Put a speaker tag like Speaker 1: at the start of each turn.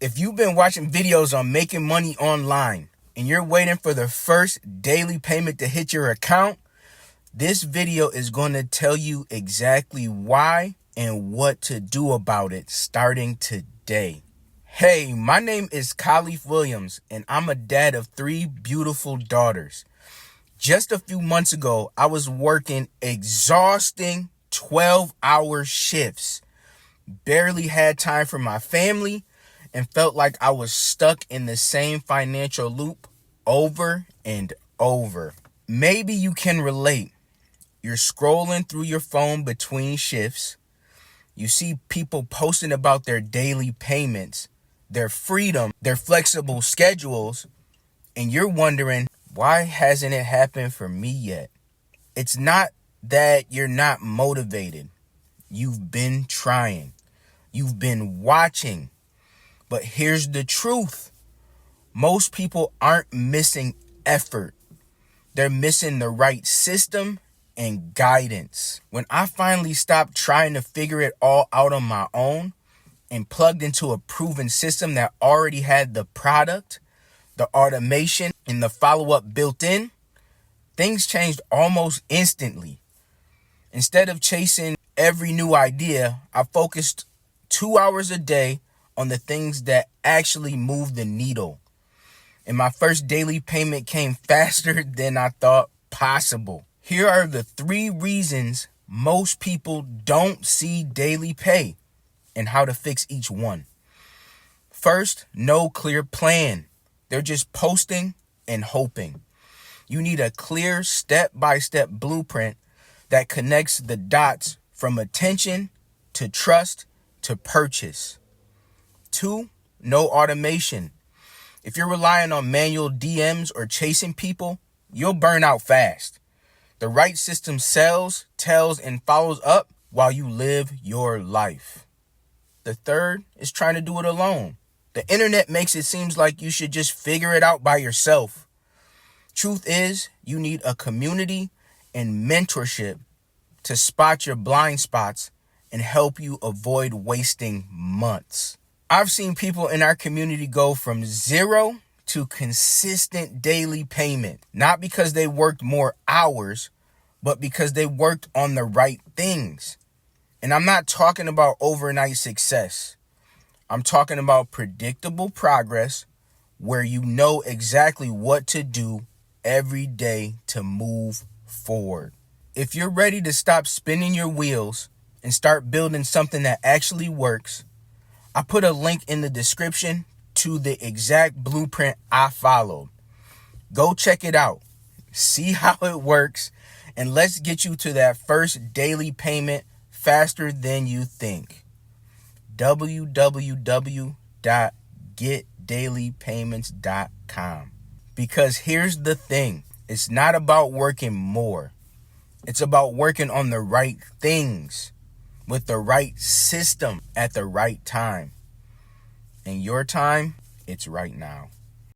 Speaker 1: If you've been watching videos on making money online and you're waiting for the first daily payment to hit your account, this video is going to tell you exactly why and what to do about it starting today. Hey, my name is Kaleef Williams and I'm a dad of 3 beautiful daughters. Just a few months ago, I was working exhausting 12-hour shifts, barely had time for my family, and felt like I was stuck in the same financial loop over and over. Maybe you can relate. You're scrolling through your phone between shifts. You see people posting about their daily payments, their freedom, their flexible schedules, and you're wondering, why hasn't it happened for me yet? It's not that you're not motivated. You've been trying. You've been watching. But here's the truth. Most people aren't missing effort. They're missing the right system and guidance. When I finally stopped trying to figure it all out on my own and plugged into a proven system that already had the product, the automation, and the follow-up built in, things changed almost instantly. Instead of chasing every new idea, I focused 2 hours a day on the things that actually move the needle. And my first daily payment came faster than I thought possible. Here are the 3 reasons most people don't see daily pay and how to fix each one. First, no clear plan. They're just posting and hoping. You need a clear step-by-step blueprint that connects the dots from attention to trust to purchase. 2, no automation. If you're relying on manual DMs or chasing people, you'll burn out fast. The right system sells, tells, and follows up while you live your life. The third is trying to do it alone. The internet makes it seem like you should just figure it out by yourself. Truth is, you need a community and mentorship to spot your blind spots and help you avoid wasting months. I've seen people in our community go from 0 to consistent daily payment, not because they worked more hours, but because they worked on the right things. And I'm not talking about overnight success. I'm talking about predictable progress where you know exactly what to do every day to move forward. If you're ready to stop spinning your wheels and start building something that actually works, I put a link in the description to the exact blueprint I followed. Go check it out. See how it works, and let's get you to that first daily payment faster than you think. www.getdailypayments.com. Because here's the thing. It's not about working more. It's about working on the right things with the right system at the right time. And your time, it's right now.